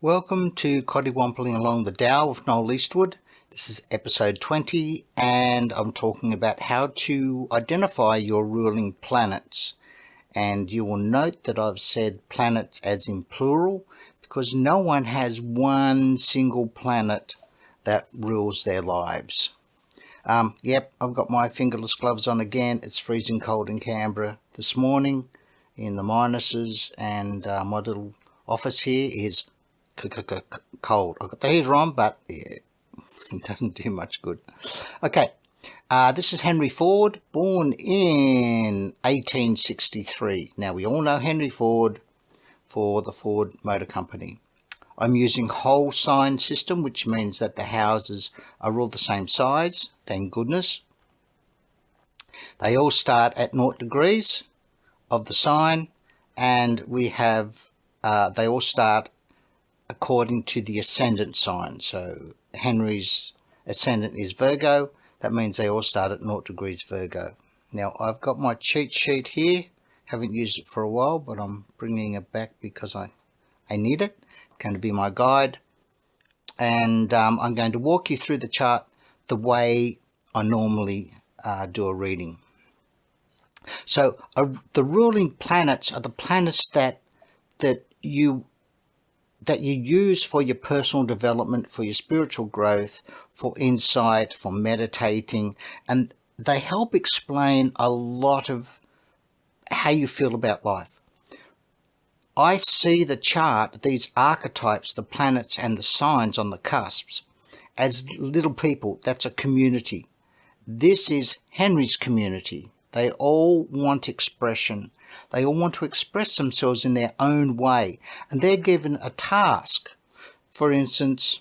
Welcome to Coddiwompling Along The Tao with Noel Eastwood. This is episode 20 and I'm talking about how to identify your ruling planets. And you will note that I've said planets as in plural because no one has one single planet that rules their lives. Yep, I've got my fingerless gloves on again. It's freezing cold in Canberra this morning in the minuses, and my little office here is cold. I've got the heater on, but yeah, it doesn't do much good. Okay, this is Henry Ford, born in 1863. Now, we all know Henry Ford for the Ford Motor Company. I'm using whole sign system, which means that the houses are all the same size, thank goodness. They all start at 0 degrees of the sign, and we have, they all start according to the ascendant sign. So Henry's ascendant is Virgo. That means they all start at 0 degrees Virgo. Now, I've got my cheat sheet here. Haven't used it for a while, but I'm bringing it back because I need it. It's going to be my guide. And I'm going to walk you through the chart the way I normally do a reading. So the ruling planets are the planets that you use for your personal development, for your spiritual growth, for insight, for meditating, and they help explain a lot of how you feel about life. I see the chart, these archetypes, the planets and the signs on the cusps, as little people. That's a community. This is Henry's community. They all want expression. They all want to express themselves in their own way, and they're given a task. For instance,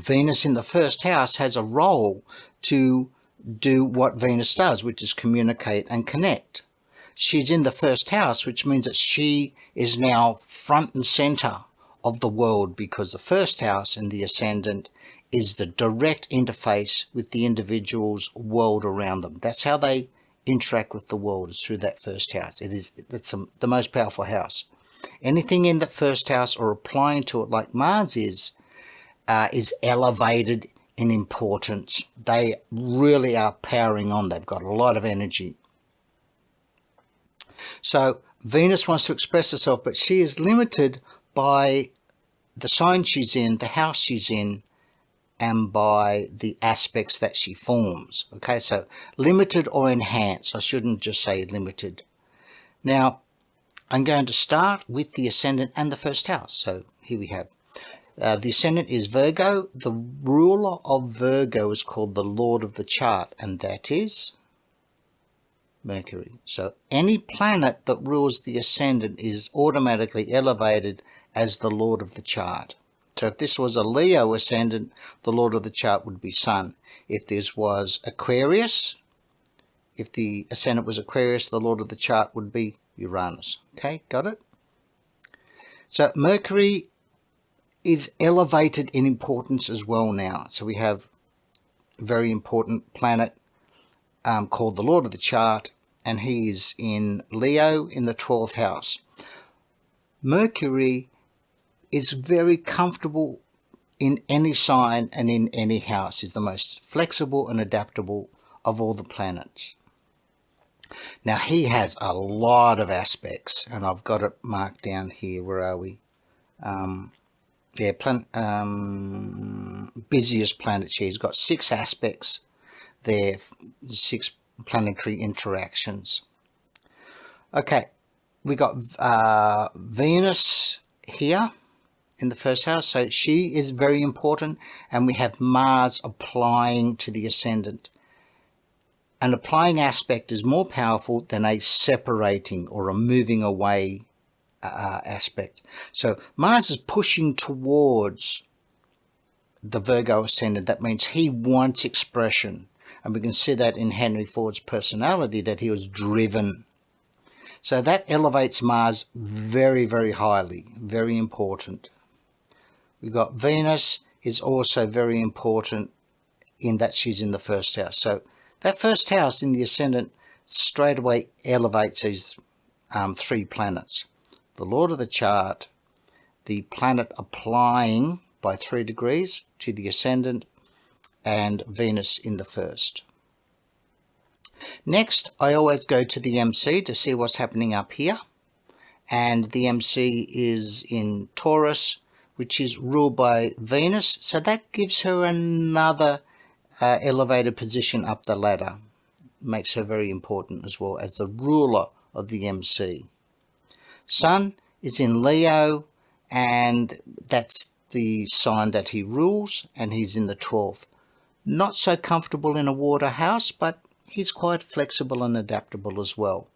Venus in the first house has a role to do what Venus does, which is communicate and connect. She's in the first house, which means that she is now front and center of the world, because the first house in the ascendant is the direct interface with the individual's world around them. That's how they interact with the world, is through that first house. That's the most powerful house. Anything in that first house or applying to it, like Mars is elevated in importance. They really are powering on. They've got a lot of energy. So Venus wants to express herself, but she is limited by the sign she's in, the house she's in, and by the aspects that she forms. Okay, so limited or enhanced. I shouldn't just say limited. Now, I'm going to start with the ascendant and the first house. So here we have the ascendant is Virgo. The ruler of Virgo is called the Lord of the chart, and that is Mercury. So any planet that rules the ascendant is automatically elevated as the Lord of the chart. So if this was a Leo ascendant, the Lord of the chart would be Sun. If this was Aquarius, if the ascendant was Aquarius, the Lord of the chart would be Uranus. Okay, got it? So Mercury is elevated in importance as well now. So we have a very important planet called the Lord of the chart, and he is in Leo in the 12th house. Mercury is very comfortable in any sign and in any house. He's the most flexible and adaptable of all the planets. Now, he has a lot of aspects, and I've got it marked down here. Where are we? Busiest planets here. He's got 6 aspects there, 6 planetary interactions. Okay, we got Venus here in the first house, so she is very important, and we have Mars applying to the ascendant. An applying aspect is more powerful than a separating or a moving away aspect. So Mars is pushing towards the Virgo ascendant. That means he wants expression, and we can see that in Henry Ford's personality, that he was driven. So that elevates Mars very, very highly, very important. We've got Venus is also very important in that she's in the first house. So that first house in the ascendant straight away elevates these 3 planets. The Lord of the chart, the planet applying by 3 degrees to the Ascendant and Venus in the first. Next, I always go to the MC to see what's happening up here. And the MC is in Taurus, which is ruled by Venus. So that gives her another elevated position up the ladder. Makes her very important as well as the ruler of the MC. Sun is in Leo, and that's the sign that he rules, and he's in the 12th. Not so comfortable in a water house, but he's quite flexible and adaptable as well.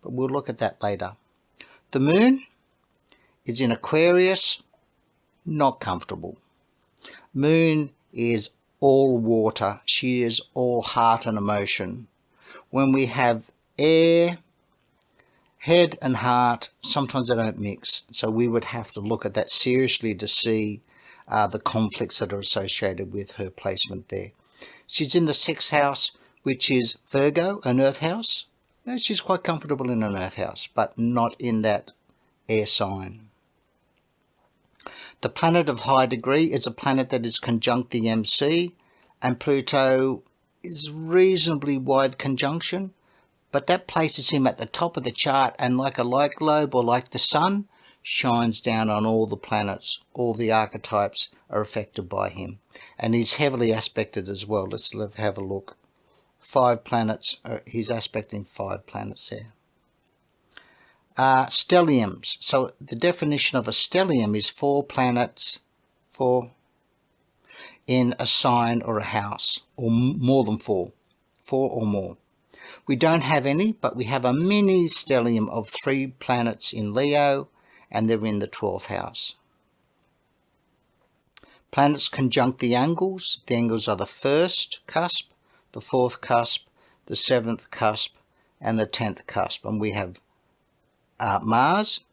But we'll look at that later. The moon is in Aquarius, not comfortable. Moon is all water. She is all heart and emotion. When we have air, head and heart, sometimes they don't mix. So we would have to look at that seriously to see the conflicts that are associated with her placement there. She's in the 6th house, which is Virgo, an earth house. She's quite comfortable in an earth house, but not in that air sign. The planet of high degree is a planet that is conjunct the MC, and Pluto is reasonably wide conjunction, but that places him at the top of the chart, and like a light globe or like the sun, shines down on all the planets. All the archetypes are affected by him, and he's heavily aspected as well. Let's have a look. 5 planets, he's aspecting 5 planets there. Stelliums. So the definition of a stellium is 4 planets in a sign or a house, or more than 4 or more. We don't have any, but we have a mini stellium of 3 planets in Leo, and they're in the 12th house. Planets conjunct the angles. The angles are the 1st cusp, the 4th cusp, the 7th cusp, and the 10th cusp. And we have Mars,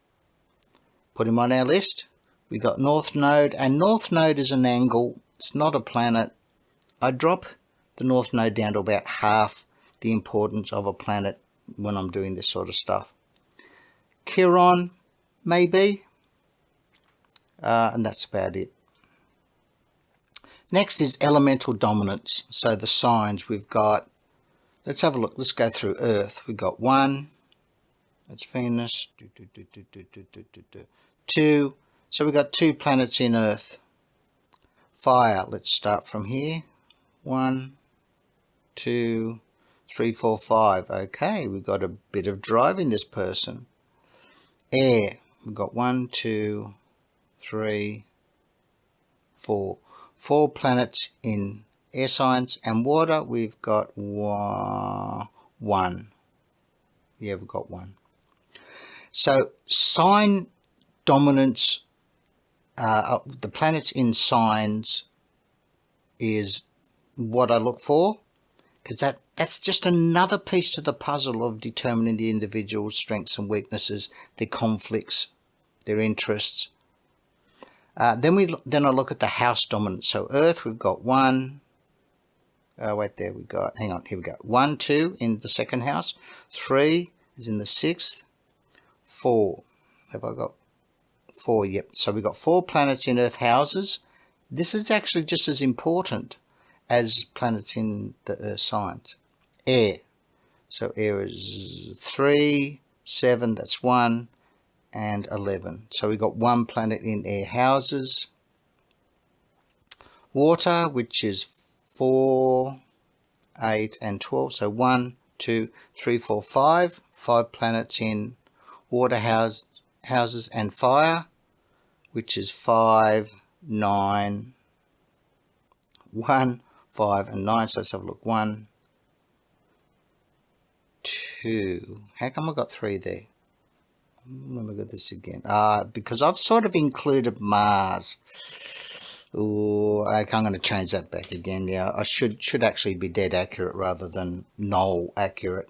put him on our list. We got North Node, and North Node is an angle. It's not a planet. I drop the North Node down to about half the importance of a planet when I'm doing this sort of stuff. Chiron, maybe, and that's about it. Next is elemental dominance. So the signs we've got, let's have a look. Let's go through Earth. We've got 1, that's Venus, 2, so we've got 2 planets in Earth. Fire, let's start from here. 1, 2, 3, 4, 5. Okay, we've got a bit of drive in this person. Air, we've got 1, 2, 3, 4. 4 planets in air signs, and water, we've got 1. Yeah, we've got 1. So sign dominance, the planets in signs is what I look for, because that's just another piece to the puzzle of determining the individual's strengths and weaknesses, their conflicts, their interests. Then I look at the house dominance. So Earth, we've got 1. Wait, there we got. Hang on, here we go. 1, 2 in the 2nd house. 3 is in the 6th. 4. Have I got 4? Yep. So we've got 4 planets in Earth houses. This is actually just as important as planets in the Earth signs. Air. So air is 3, 7. That's 1. And 11. So we've got 1 planet in air houses. Water, which is 4, 8, and 12. So 1, 2, 3, 4, 5. 5 planets in water houses, and fire, which is 5, 9, 1, 5, and 9. So let's have a look. 1, 2. How come I got 3 there? Let me look at this again. Because I've sort of included Mars. Ooh, I'm going to change that back again. Yeah, I should actually be dead accurate rather than null accurate.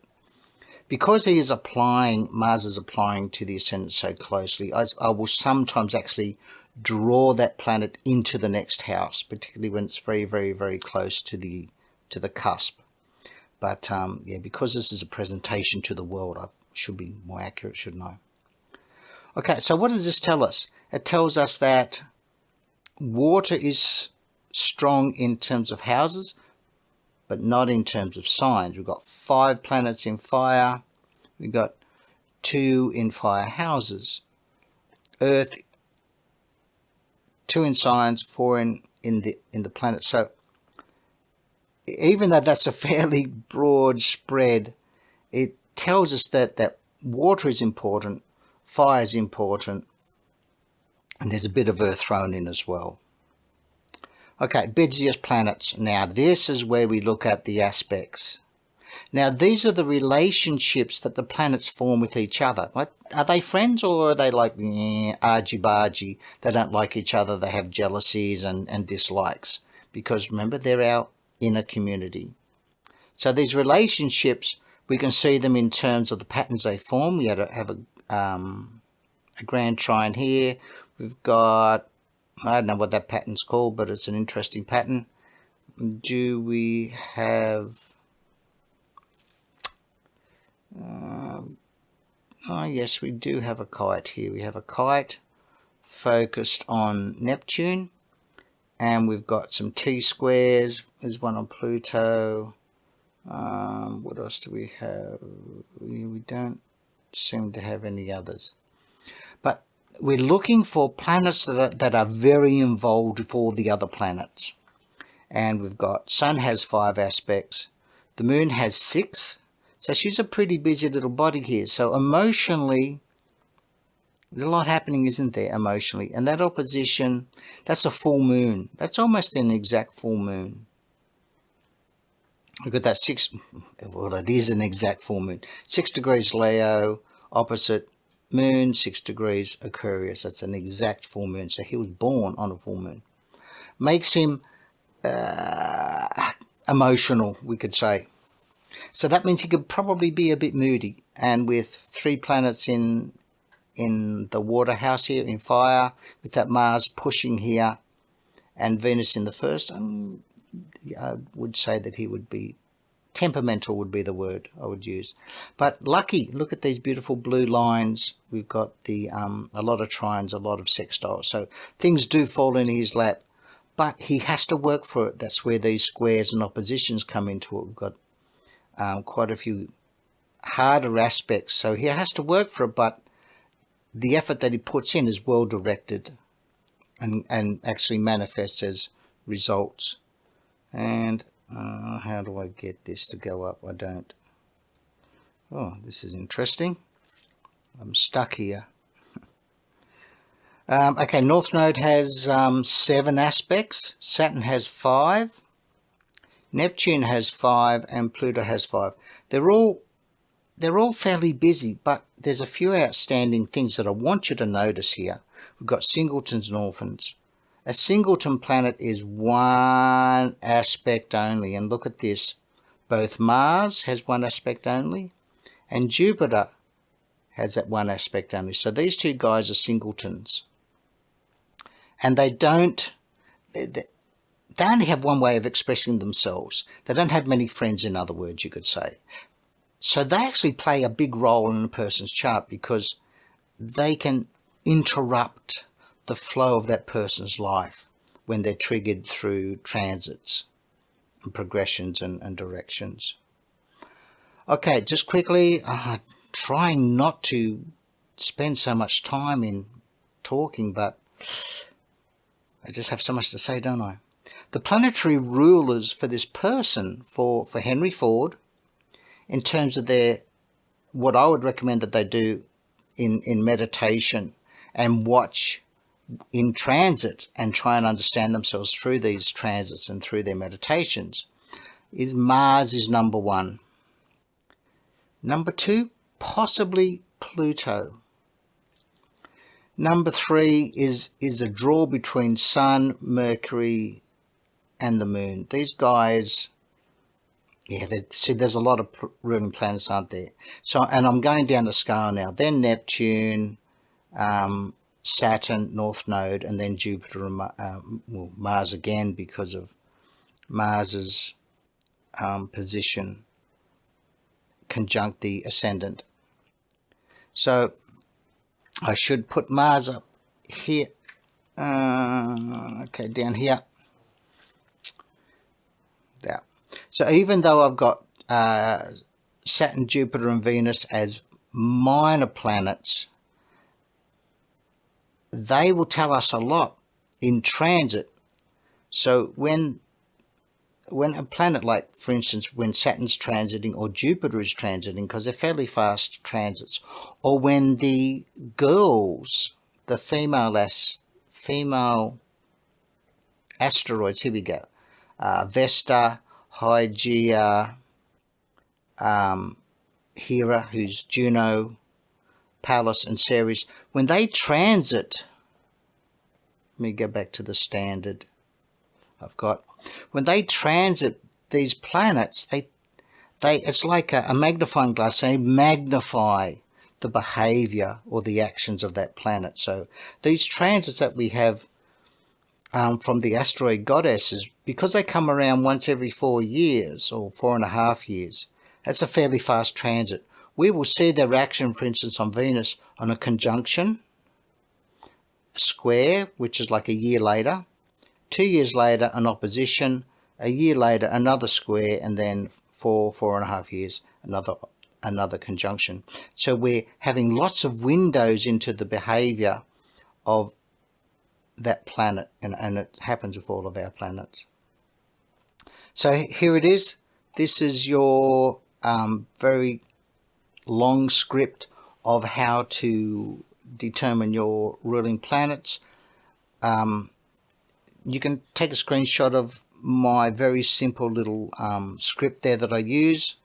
Because he is applying, Mars is applying to the Ascendant so closely, I will sometimes actually draw that planet into the next house, particularly when it's very, very, very close to the cusp. But yeah, because this is a presentation to the world, I should be more accurate, shouldn't I? Okay, so what does this tell us? It tells us that water is strong in terms of houses, but not in terms of signs. We've got 5 planets in fire. We've got 2 in fire houses. Earth, 2 in signs, 4 in the planet. So even though that's a fairly broad spread, it tells us that water is important, fire is important, and there's a bit of earth thrown in as well. Okay, busiest planets. Now this is where we look at the aspects. Now these are the relationships that the planets form with each other. Like, are they friends, or are they like argy-bargy? They don't like each other, they have jealousies and dislikes. Because remember, they're our inner community. So these relationships, we can see them in terms of the patterns they form. We have a grand trine here. We've got, I don't know what that pattern's called, but it's an interesting pattern. Do we have... oh yes, we do have a kite here. We have a kite focused on Neptune, and we've got some T-squares. There's one on Pluto. What else do we have? We don't seem to have any others. But we're looking for planets that are very involved with all the other planets. And we've got Sun has 5 aspects. The Moon has 6. So she's a pretty busy little body here. So emotionally, there's a lot happening, isn't there, emotionally? And that opposition, that's a full moon. That's almost an exact full moon. Look at that 6, well, it is an exact full moon. 6 degrees Leo, opposite moon, 6 degrees Aquarius. That's an exact full moon. So he was born on a full moon. Makes him emotional, we could say. So that means he could probably be a bit moody. And with 3 planets in the water house here, in fire, with that Mars pushing here, and Venus in the first, I would say that he would be temperamental, would be the word I would use. But lucky, look at these beautiful blue lines. We've got the a lot of trines, a lot of sextiles. So things do fall in his lap, but he has to work for it. That's where these squares and oppositions come into it. We've got quite a few harder aspects, so he has to work for it, but the effort that he puts in is well directed and actually manifests as results. And how do I get this to go up? I don't. Oh, this is interesting. I'm stuck here. Okay, North Node has 7 aspects. Saturn has 5. Neptune has 5, and Pluto has 5. They're all fairly busy, but there's a few outstanding things that I want you to notice here. We've got singletons and orphans. A singleton planet is 1 aspect only, and look at this. Both Mars has 1 aspect only, and Jupiter has that 1 aspect only. So these 2 guys are singletons. And they only have 1 way of expressing themselves. They don't have many friends, in other words, you could say. So they actually play a big role in a person's chart because they can interrupt the flow of that person's life when they're triggered through transits and progressions and directions. Okay, just quickly, trying not to spend so much time in talking, but I just have so much to say, don't I? The planetary rulers for this person, for Henry Ford, in terms of what I would recommend that they do in meditation and watch in transit and try and understand themselves through these transits and through their meditations, is Mars is number 1. Number 2, possibly Pluto. Number 3 is a draw between Sun, Mercury, and the Moon. These guys, yeah, see, there's a lot of ruling planets, aren't there? So, and I'm going down the scale now. Then Neptune, Saturn, North Node, and then Jupiter and Mars again, because of Mars's position conjunct the Ascendant. So I should put Mars up here. Okay, down here. There. So even though I've got Saturn, Jupiter and Venus as minor planets, they will tell us a lot in transit. So when a planet, like for instance when Saturn's transiting or Jupiter is transiting, because they're fairly fast transits, or when the girls, the female asteroids, here we go, Vesta, Hygeia, Hera, who's Juno, Pallas and Ceres, when they transit, let me go back to the standard I've got, when they transit these planets, they it's like a magnifying glass. They magnify the behavior or the actions of that planet. So these transits that we have from the asteroid goddesses, because they come around once every 4 years or 4.5 years, that's a fairly fast transit. We will see their action, for instance, on Venus on a conjunction, a square, which is like a year later, 2 years later an opposition, a year later another square, and then 4.5 years another conjunction. So we're having lots of windows into the behavior of that planet, and it happens with all of our planets. So here it is. This is your very long script of how to determine your ruling planets. You can take a screenshot of my very simple little script there that I use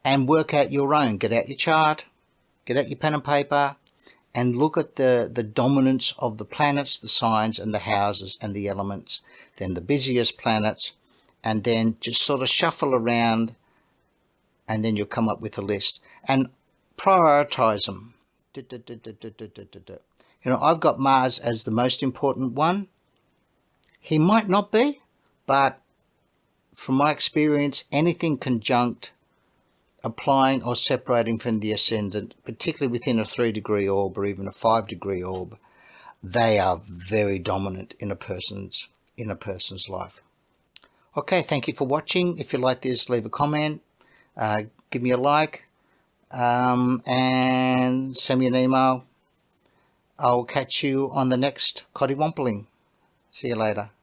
and work out your own. Get out your chart, get out your pen and paper, and look at the dominance of the planets, the signs and the houses and the elements, then the busiest planets, and then just sort of shuffle around, and then you'll come up with a list and prioritize them. You know, I've got Mars as the most important one. He might not be, but from my experience, anything conjunct, applying or separating from the ascendant, particularly within a 3-degree orb or even a 5-degree orb, they are very dominant in a person's life. Okay, thank you for watching. If you like this, leave a comment, give me a like, and send me an email. I'll catch you on the next Coddiwompling. See you later.